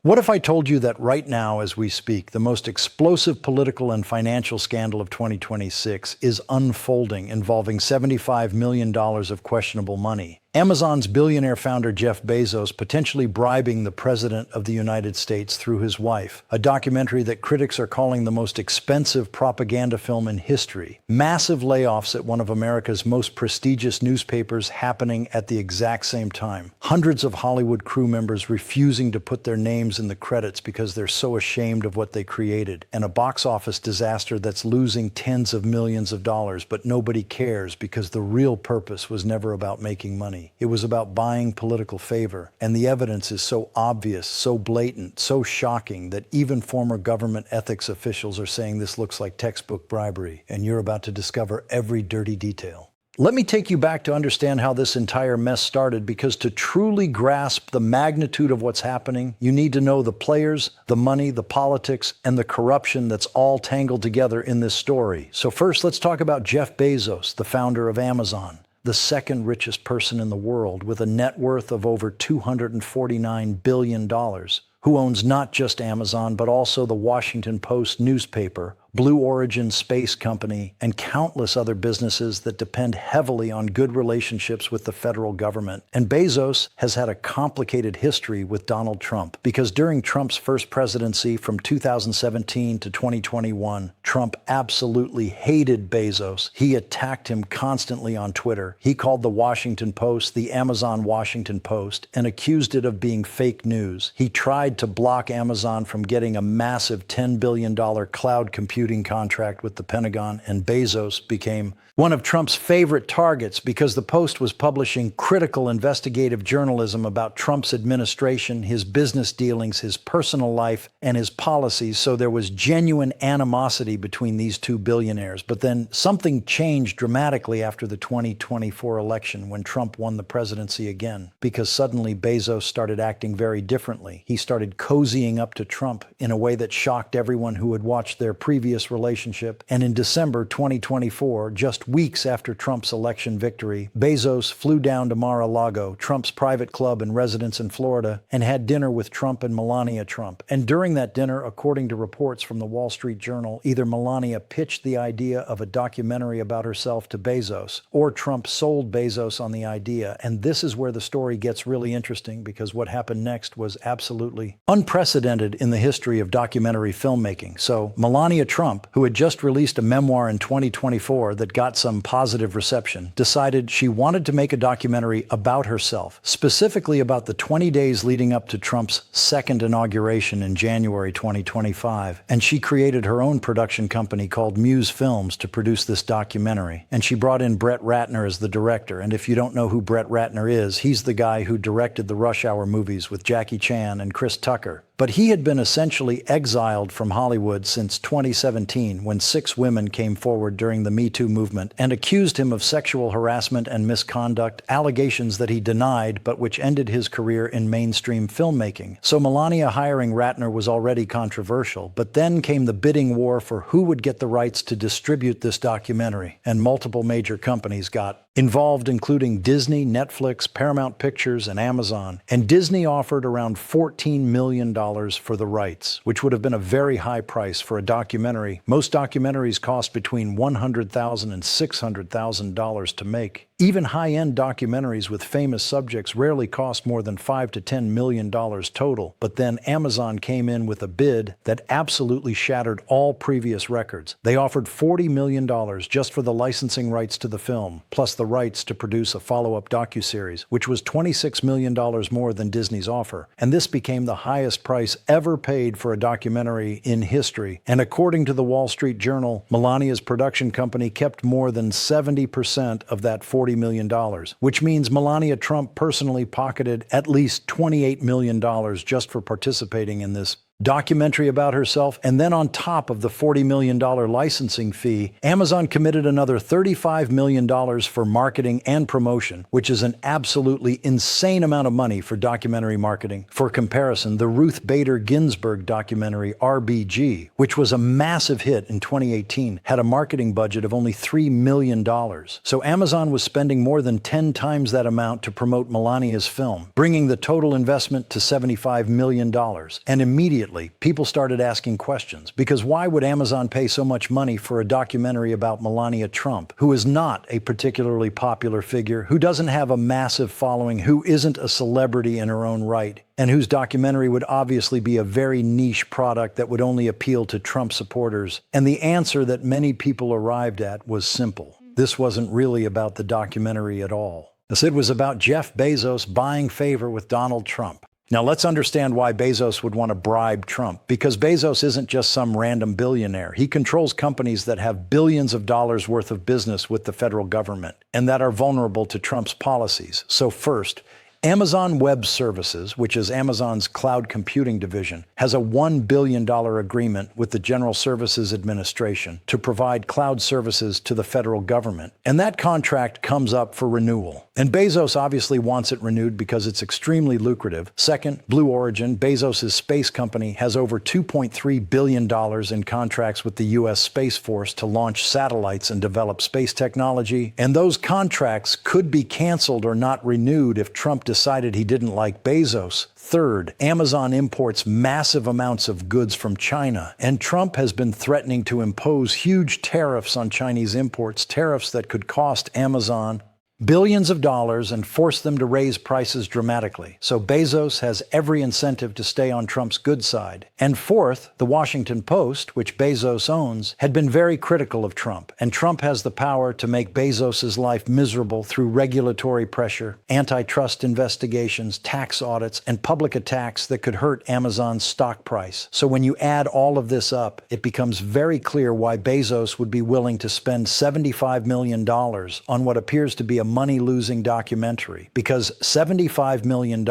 What if I told you that right now, as we speak, the most explosive political and financial scandal of 2026 is unfolding, involving $75 million of questionable money? Amazon's billionaire founder Jeff Bezos potentially bribing the President of the United States through his wife, a documentary that critics are calling the most expensive propaganda film in history, massive layoffs at one of America's most prestigious newspapers happening at the exact same time, hundreds of Hollywood crew members refusing to put their names in the credits because they're so ashamed of what they created, and a box office disaster that's losing tens of millions of dollars, but nobody cares because the real purpose was never about making money. It was about buying political favor, and the evidence is so obvious, so blatant, so shocking that even former government ethics officials are saying this looks like textbook bribery, and you're about to discover every dirty detail. Let me take you back to understand how this entire mess started, because to truly grasp the magnitude of what's happening, you need to know the players, the money, the politics, and the corruption that's all tangled together in this story. So first, let's talk about Jeff Bezos, the founder of Amazon, the second richest person in the world with a net worth of over $249 billion, who owns not just Amazon, but also the Washington Post newspaper, Blue Origin Space Company, and countless other businesses that depend heavily on good relationships with the federal government. And Bezos has had a complicated history with Donald Trump, because during Trump's first presidency from 2017 to 2021, Trump absolutely hated Bezos. He attacked him constantly on Twitter. He called the Washington Post the Amazon Washington Post and accused it of being fake news. He tried to block Amazon from getting a massive $10 billion cloud computing contract with the Pentagon, and Bezos became one of Trump's favorite targets because the Post was publishing critical investigative journalism about Trump's administration, his business dealings, his personal life, and his policies. So there was genuine animosity between these two billionaires. But then something changed dramatically after the 2024 election when Trump won the presidency again, because suddenly Bezos started acting very differently. He started cozying up to Trump in a way that shocked everyone who had watched their previous relationship. And in December 2024, just weeks after Trump's election victory, Bezos flew down to Mar-a-Lago, Trump's private club and residence in Florida, and had dinner with Trump and Melania Trump. And during that dinner, according to reports from the Wall Street Journal, either Melania pitched the idea of a documentary about herself to Bezos, or Trump sold Bezos on the idea. And this is where the story gets really interesting, because what happened next was absolutely unprecedented in the history of documentary filmmaking. So Melania Trump, who had just released a memoir in 2024 that got some positive reception, decided she wanted to make a documentary about herself, specifically about the 20 days leading up to Trump's second inauguration in January 2025. And she created her own production company called Muse Films to produce this documentary. And she brought in Brett Ratner as the director. And if you don't know who Brett Ratner is, he's the guy who directed the Rush Hour movies with Jackie Chan and Chris Tucker. But he had been essentially exiled from Hollywood since 2017, when 6 women came forward during the Me Too movement and accused him of sexual harassment and misconduct, allegations that he denied, but which ended his career in mainstream filmmaking. So Melania hiring Ratner was already controversial, but then came the bidding war for who would get the rights to distribute this documentary, and multiple major companies got involved, including Disney, Netflix, Paramount Pictures, and Amazon. And Disney offered around $14 million for the rights, which would have been a very high price for a documentary. Most documentaries cost between $100,000 and $600,000 to make. Even high-end documentaries with famous subjects rarely cost more than $5 to $10 million total. But then Amazon came in with a bid that absolutely shattered all previous records. They offered $40 million just for the licensing rights to the film, plus the rights to produce a follow-up docuseries, which was $26 million more than Disney's offer. And this became the highest price ever paid for a documentary in history. And according to the Wall Street Journal, Melania's production company kept more than 70% of that $40 million, which means Melania Trump personally pocketed at least $28 million just for participating in this documentary about herself, and then on top of the $40 million licensing fee, Amazon committed another $35 million for marketing and promotion, which is an absolutely insane amount of money for documentary marketing. For comparison, the Ruth Bader Ginsburg documentary RBG, which was a massive hit in 2018, had a marketing budget of only $3 million. So Amazon was spending more than 10 times that amount to promote Melania's film, bringing the total investment to $75 million. And immediately, people started asking questions, because why would Amazon pay so much money for a documentary about Melania Trump, who is not a particularly popular figure, who doesn't have a massive following, who isn't a celebrity in her own right, and whose documentary would obviously be a very niche product that would only appeal to Trump supporters? And the answer that many people arrived at was simple. This wasn't really about the documentary at all. It was about Jeff Bezos buying favor with Donald Trump. Now let's understand why Bezos would want to bribe Trump, because Bezos isn't just some random billionaire. He controls companies that have billions of dollars worth of business with the federal government and that are vulnerable to Trump's policies. So first, Amazon Web Services, which is Amazon's cloud computing division, has a $1 billion agreement with the General Services Administration to provide cloud services to the federal government. And that contract comes up for renewal. And Bezos obviously wants it renewed because it's extremely lucrative. Second, Blue Origin, Bezos' space company, has over $2.3 billion in contracts with the U.S. Space Force to launch satellites and develop space technology. And those contracts could be canceled or not renewed if Trump decided he didn't like Bezos. Third, Amazon imports massive amounts of goods from China, and Trump has been threatening to impose huge tariffs on Chinese imports, tariffs that could cost Amazon billions of dollars and force them to raise prices dramatically. So Bezos has every incentive to stay on Trump's good side. And fourth, the Washington Post, which Bezos owns, had been very critical of Trump. And Trump has the power to make Bezos' life miserable through regulatory pressure, antitrust investigations, tax audits, and public attacks that could hurt Amazon's stock price. So when you add all of this up, it becomes very clear why Bezos would be willing to spend $75 million on what appears to be a money-losing documentary, because $75 million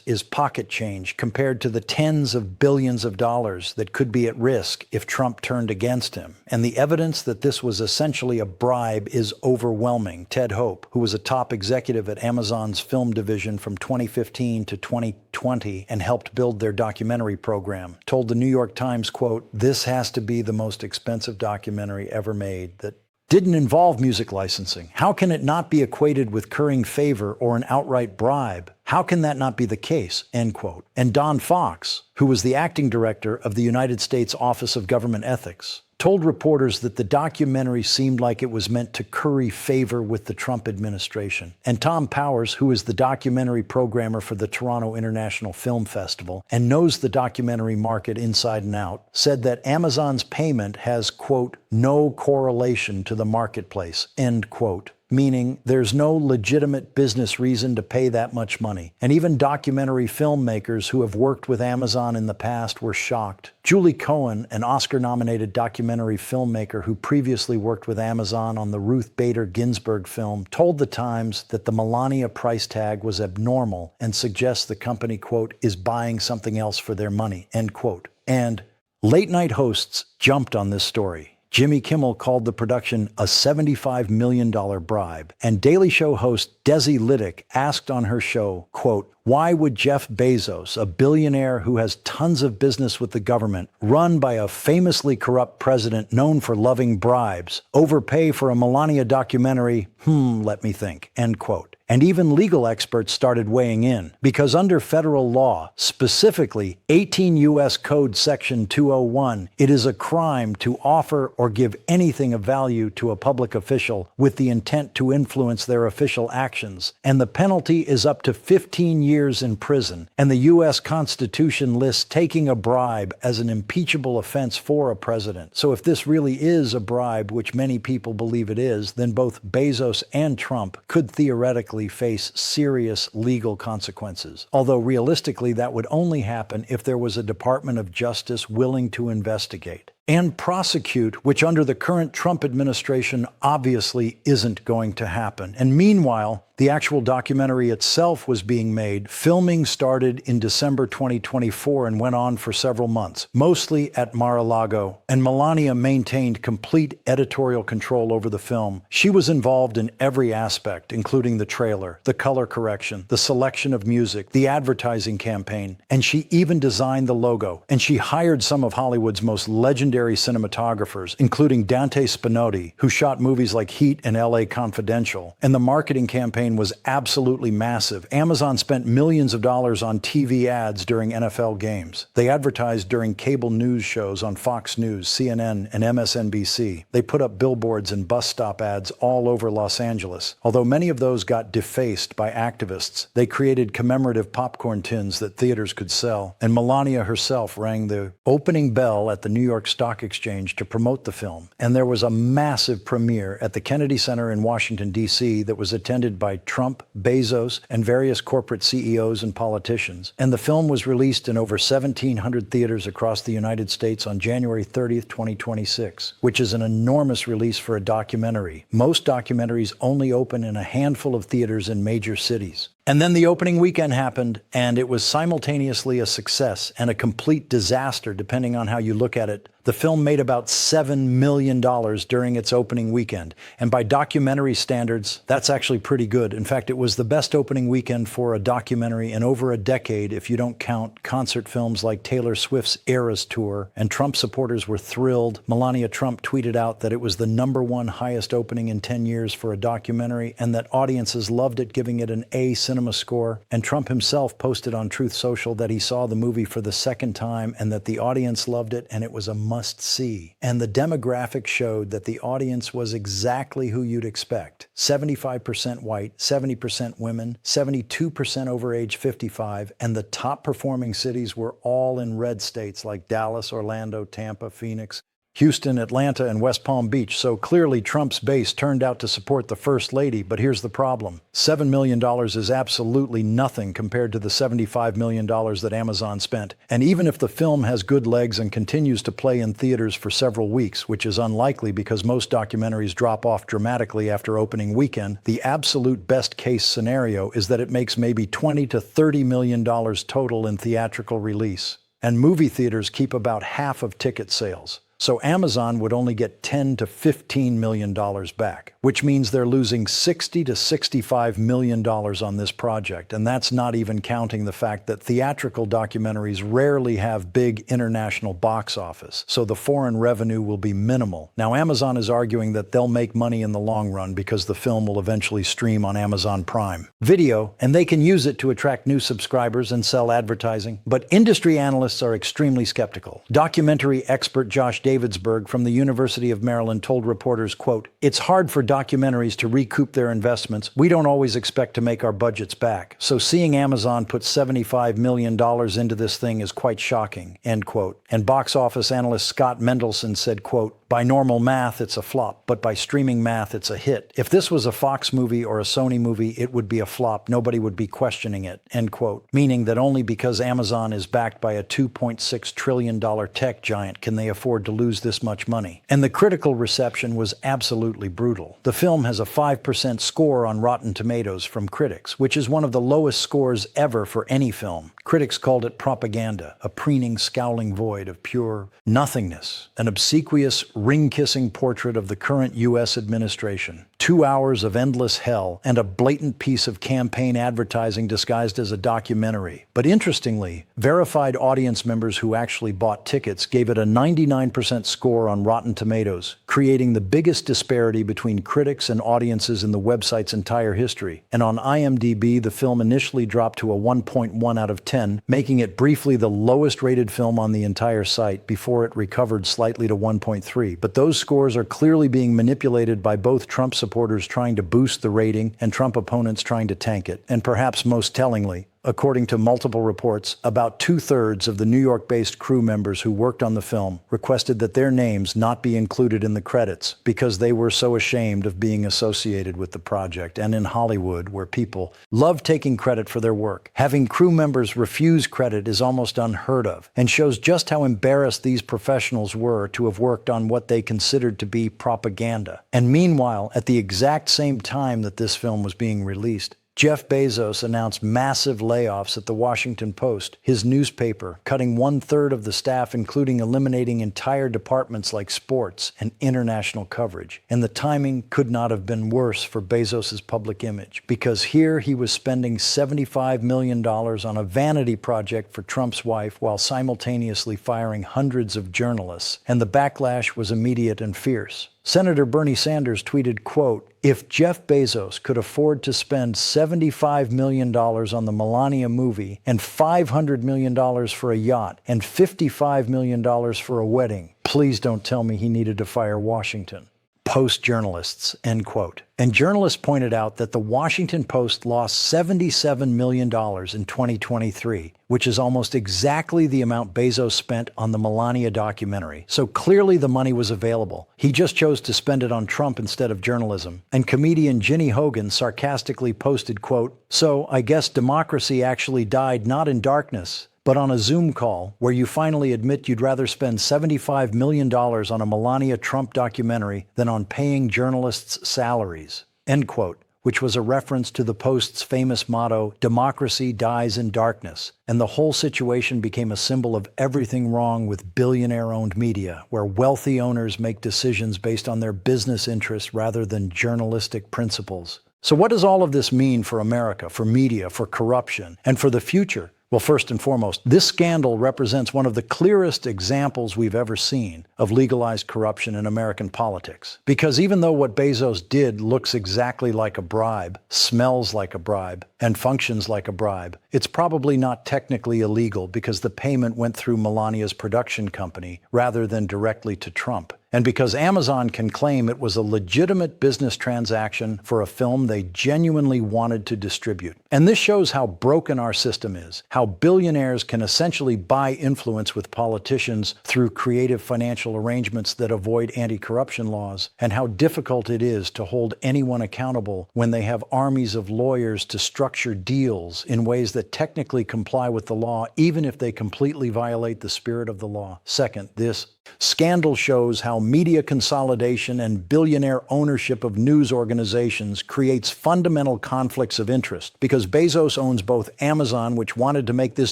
is pocket change compared to the tens of billions of dollars that could be at risk if Trump turned against him. And the evidence that this was essentially a bribe is overwhelming. Ted Hope, who was a top executive at Amazon's film division from 2015 to 2020 and helped build their documentary program, told the New York Times, quote, "This has to be the most expensive documentary ever made that didn't involve music licensing. How can it not be equated with currying favor or an outright bribe? How can that not be the case?" End quote. And Don Fox, who was the acting director of the United States Office of Government Ethics, told reporters that the documentary seemed like it was meant to curry favor with the Trump administration. And Tom Powers, who is the documentary programmer for the Toronto International Film Festival and knows the documentary market inside and out, said that Amazon's payment has, quote, "no correlation to the marketplace," end quote. Meaning there's no legitimate business reason to pay that much money. And even documentary filmmakers who have worked with Amazon in the past were shocked. Julie Cohen, an Oscar-nominated documentary filmmaker who previously worked with Amazon on the Ruth Bader Ginsburg film, told The Times that the Melania price tag was abnormal and suggests the company, quote, "is buying something else for their money," end quote. And late-night hosts jumped on this story. Jimmy Kimmel called the production a $75 million bribe. And Daily Show host Desi Lydic asked on her show, quote, "Why would Jeff Bezos, a billionaire who has tons of business with the government, run by a famously corrupt president known for loving bribes, overpay for a Melania documentary? Let me think," end quote. And even legal experts started weighing in, because under federal law, specifically 18 U.S. Code Section 201, it is a crime to offer or give anything of value to a public official with the intent to influence their official actions. And the penalty is up to 15 years in prison. And the U.S. Constitution lists taking a bribe as an impeachable offense for a president. So if this really is a bribe, which many people believe it is, then both Bezos and Trump could theoretically face serious legal consequences. Although realistically, that would only happen if there was a Department of Justice willing to investigate. and prosecute, which under the current Trump administration obviously isn't going to happen. And meanwhile, the actual documentary itself was being made. Filming started in December 2024 and went on for several months, mostly at Mar-a-Lago, and Melania maintained complete editorial control over the film. She was involved in every aspect, including the trailer, the color correction, the selection of music, the advertising campaign, and she even designed the logo. And she hired some of Hollywood's most legendary cinematographers, including Dante Spinotti, who shot movies like Heat and LA Confidential. And the marketing campaign was absolutely massive. Amazon spent millions of dollars on TV ads during NFL games. They advertised during cable news shows on Fox News, CNN, and MSNBC. They put up billboards and bus stop ads all over Los Angeles. Although many of those got defaced by activists, they created commemorative popcorn tins that theaters could sell. And Melania herself rang the opening bell at the New York Stock Exchange to promote the film. And there was a massive premiere at the Kennedy Center in Washington, D.C. that was attended by Trump, Bezos, and various corporate CEOs and politicians. And the film was released in over 1,700 theaters across the United States on January 30th, 2026, which is an enormous release for a documentary. Most documentaries only open in a handful of theaters in major cities. And then the opening weekend happened, and it was simultaneously a success and a complete disaster, depending on how you look at it. The film made about $7 million during its opening weekend. And by documentary standards, that's actually pretty good. In fact, it was the best opening weekend for a documentary in over a decade, if you don't count concert films like Taylor Swift's Eras Tour. And Trump supporters were thrilled. Melania Trump tweeted out that it was the #1 highest opening in 10 years for a documentary, and that audiences loved it, giving it an A cinema score. And Trump himself posted on Truth Social that he saw the movie for the second time and that the audience loved it and it was a must-see. And the demographic showed that the audience was exactly who you'd expect. 75% white, 70% women, 72% over age 55, and the top performing cities were all in red states like Dallas, Orlando, Tampa, Phoenix, Houston, Atlanta, and West Palm Beach. So clearly Trump's base turned out to support the First Lady, but here's the problem. $7 million is absolutely nothing compared to the $75 million that Amazon spent. And even if the film has good legs and continues to play in theaters for several weeks, which is unlikely because most documentaries drop off dramatically after opening weekend, the absolute best case scenario is that it makes maybe $20 to $30 million total in theatrical release. And movie theaters keep about half of ticket sales. So Amazon would only get $10 to $15 million back, which means they're losing $60 to $65 million on this project. And that's not even counting the fact that theatrical documentaries rarely have big international box office, so the foreign revenue will be minimal. Now, Amazon is arguing that they'll make money in the long run because the film will eventually stream on Amazon Prime Video, and they can use it to attract new subscribers and sell advertising. But industry analysts are extremely skeptical. Documentary expert Josh Davidsburg from the University of Maryland told reporters, quote, "It's hard for documentaries to recoup their investments. We don't always expect to make our budgets back. So seeing Amazon put $75 million into this thing is quite shocking," end quote. And box office analyst Scott Mendelson said, quote, "By normal math, it's a flop, but by streaming math, it's a hit. If this was a Fox movie or a Sony movie, it would be a flop. Nobody would be questioning it," end quote. Meaning that only because Amazon is backed by a $2.6 trillion tech giant can they afford to lose this much money. And the critical reception was absolutely brutal. The film has a 5% score on Rotten Tomatoes from critics, which is one of the lowest scores ever for any film. Critics called it propaganda, a preening, scowling void of pure nothingness, an obsequious, ring-kissing portrait of the current U.S. administration. 2 hours of endless hell and a blatant piece of campaign advertising disguised as a documentary. But interestingly, verified audience members who actually bought tickets gave it a 99% score on Rotten Tomatoes, creating the biggest disparity between critics and audiences in the website's entire history. And on IMDb, the film initially dropped to a 1.1 out of 10, making it briefly the lowest rated film on the entire site before it recovered slightly to 1.3. But those scores are clearly being manipulated by both Trump supporters trying to boost the rating and Trump opponents trying to tank it. And perhaps most tellingly, According to multiple reports, about 2/3 of the New York-based crew members who worked on the film requested that their names not be included in the credits because they were so ashamed of being associated with the project. And in Hollywood, where people love taking credit for their work, having crew members refuse credit is almost unheard of and shows just how embarrassed these professionals were to have worked on what they considered to be propaganda. And meanwhile, at the exact same time that this film was being released, Jeff Bezos announced massive layoffs at the Washington Post, his newspaper, cutting 1/3 of the staff, including eliminating entire departments like sports and international coverage. And the timing could not have been worse for Bezos's public image, because here he was spending $75 million on a vanity project for Trump's wife while simultaneously firing hundreds of journalists, and the backlash was immediate and fierce. Senator Bernie Sanders tweeted, quote, "If Jeff Bezos could afford to spend $75 million on the Melania movie and $500 million for a yacht and $55 million for a wedding, please don't tell me he needed to fire Washington Post journalists," end quote. And journalists pointed out that the Washington Post lost $77 million in 2023, which is almost exactly the amount Bezos spent on the Melania documentary. So clearly the money was available. He just chose to spend it on Trump instead of journalism. And comedian Ginny Hogan sarcastically posted, quote, "So I guess democracy actually died not in darkness, but on a Zoom call where you finally admit you'd rather spend $75 million on a Melania Trump documentary than on paying journalists' salaries," end quote, which was a reference to the Post's famous motto, "Democracy dies in darkness." And the whole situation became a symbol of everything wrong with billionaire-owned media, where wealthy owners make decisions based on their business interests rather than journalistic principles. So what does all of this mean for America, for media, for corruption, and for the future? Well, first and foremost, this scandal represents one of the clearest examples we've ever seen of legalized corruption in American politics. Because even though what Bezos did looks exactly like a bribe, smells like a bribe, and functions like a bribe, it's probably not technically illegal because the payment went through Melania's production company rather than directly to Trump. And because Amazon can claim it was a legitimate business transaction for a film they genuinely wanted to distribute. And this shows how broken our system is, how billionaires can essentially buy influence with politicians through creative financial arrangements that avoid anti-corruption laws, and how difficult it is to hold anyone accountable when they have armies of lawyers to structure deals in ways that technically comply with the law, even if they completely violate the spirit of the law. Second, this scandal shows how media consolidation and billionaire ownership of news organizations creates fundamental conflicts of interest, because Bezos owns both Amazon, which wanted to make this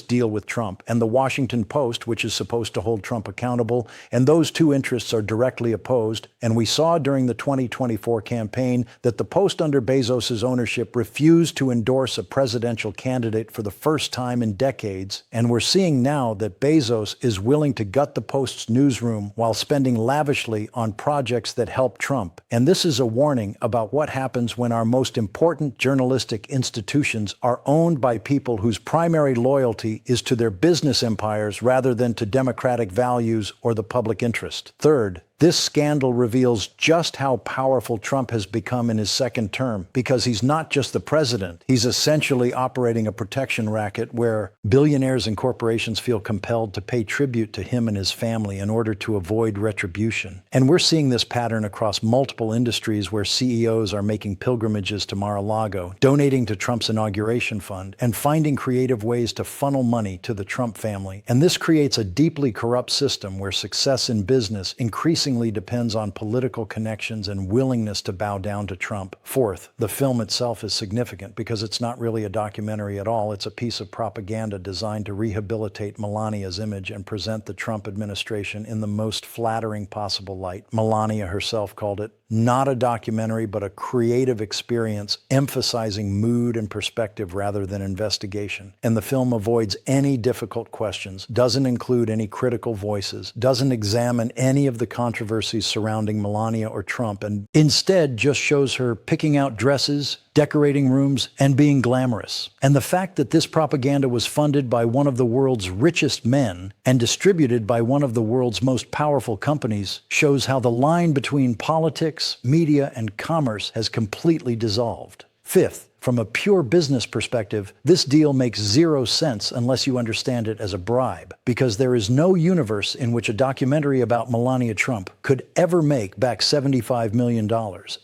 deal with Trump, and the Washington Post, which is supposed to hold Trump accountable, and those two interests are directly opposed. And we saw during the 2024 campaign that the Post under Bezos's ownership refused to endorse a presidential candidate for the first time in decades, and we're seeing now that Bezos is willing to gut the Post's newsroom while spending lavishly on projects that help Trump. And this is a warning about what happens when our most important journalistic institutions are owned by people whose primary loyalty is to their business empires rather than to democratic values or the public interest. Third, this scandal reveals just how powerful Trump has become in his second term, because he's not just the president. He's essentially operating a protection racket where billionaires and corporations feel compelled to pay tribute to him and his family in order to avoid retribution. And we're seeing this pattern across multiple industries where CEOs are making pilgrimages to Mar-a-Lago, donating to Trump's inauguration fund, and finding creative ways to funnel money to the Trump family. And this creates a deeply corrupt system where success in business increasingly depends on political connections and willingness to bow down to Trump. Fourth, the film itself is significant because it's not really a documentary at all. It's a piece of propaganda designed to rehabilitate Melania's image and present the Trump administration in the most flattering possible light. Melania herself called it not a documentary, but a creative experience emphasizing mood and perspective rather than investigation. And the film avoids any difficult questions, doesn't include any critical voices, doesn't examine any of the controversies surrounding Melania or Trump, and instead just shows her picking out dresses, decorating rooms, and being glamorous. And the fact that this propaganda was funded by one of the world's richest men and distributed by one of the world's most powerful companies shows how the line between politics, media, and commerce has completely dissolved. Fifth, From a pure business perspective, this deal makes zero sense unless you understand it as a bribe, because there is no universe in which a documentary about Melania Trump could ever make back $75 million.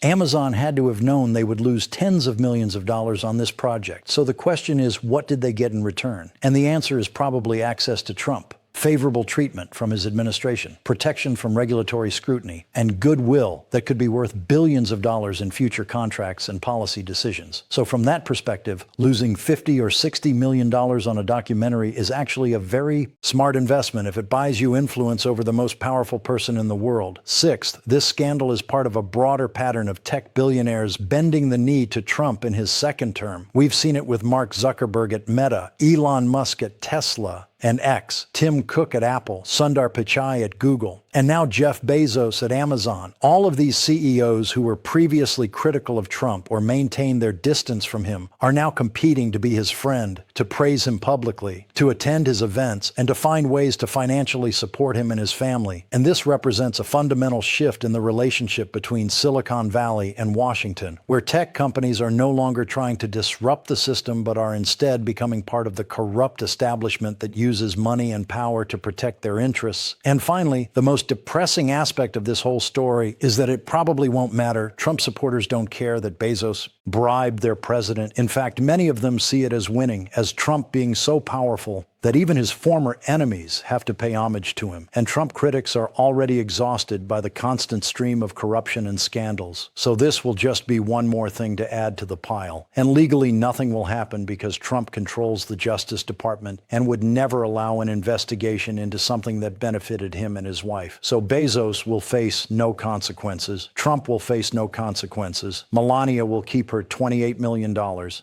Amazon had to have known they would lose tens of millions of dollars on this project. So the question is, what did they get in return? And the answer is probably access to Trump, favorable treatment from his administration, protection from regulatory scrutiny, and goodwill that could be worth billions of dollars in future contracts and policy decisions. So from that perspective, losing $50 or $60 million on a documentary is actually a very smart investment if it buys you influence over the most powerful person in the world. Sixth, this scandal is part of a broader pattern of tech billionaires bending the knee to Trump in his second term. We've seen it with Mark Zuckerberg at Meta, Elon Musk at Tesla and X, Tim Cook at Apple, Sundar Pichai at Google, and now Jeff Bezos at Amazon. All of these CEOs who were previously critical of Trump or maintained their distance from him are now competing to be his friend, to praise him publicly, to attend his events, and to find ways to financially support him and his family. And this represents a fundamental shift in the relationship between Silicon Valley and Washington, where tech companies are no longer trying to disrupt the system but are instead becoming part of the corrupt establishment that uses money and power to protect their interests. And finally, the most depressing aspect of this whole story is that it probably won't matter. Trump supporters don't care that Bezos bribed their president. In fact, many of them see it as winning, as Trump being so powerful that even his former enemies have to pay homage to him. And Trump critics are already exhausted by the constant stream of corruption and scandals. So this will just be one more thing to add to the pile. And legally, nothing will happen because Trump controls the Justice Department and would never allow an investigation into something that benefited him and his wife. So Bezos will face no consequences. Trump will face no consequences. Melania will keep her $28 million,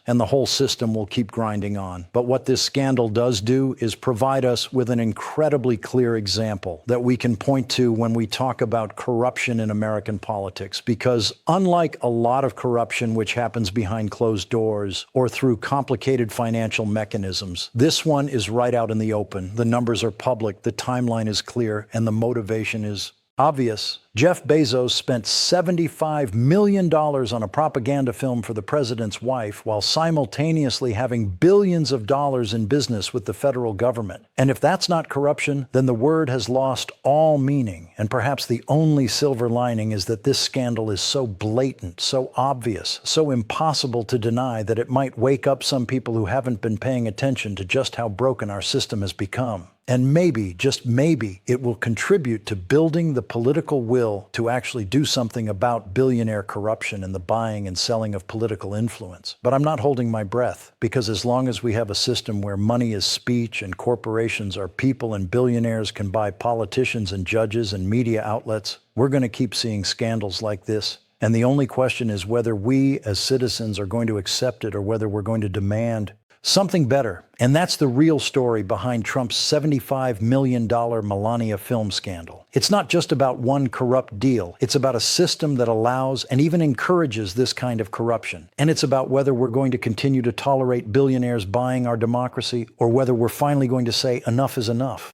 and the whole system will keep grinding on. But what this scandal does do is provide us with an incredibly clear example that we can point to when we talk about corruption in American politics. Because unlike a lot of corruption which happens behind closed doors or through complicated financial mechanisms, this one is right out in the open. The numbers are public, the timeline is clear, and the motivation is obvious. Jeff Bezos spent $75 million on a propaganda film for the president's wife while simultaneously having billions of dollars in business with the federal government. And if that's not corruption, then the word has lost all meaning. And perhaps the only silver lining is that this scandal is so blatant, so obvious, so impossible to deny that it might wake up some people who haven't been paying attention to just how broken our system has become. And maybe, just maybe, it will contribute to building the political will to actually do something about billionaire corruption and the buying and selling of political influence. But I'm not holding my breath, because as long as we have a system where money is speech and corporations are people and billionaires can buy politicians and judges and media outlets, we're going to keep seeing scandals like this. And the only question is whether we as citizens are going to accept it or whether we're going to demand something better. And that's the real story behind Trump's $75 million Melania film scandal. It's not just about one corrupt deal. It's about a system that allows and even encourages this kind of corruption. And it's about whether we're going to continue to tolerate billionaires buying our democracy or whether we're finally going to say enough is enough.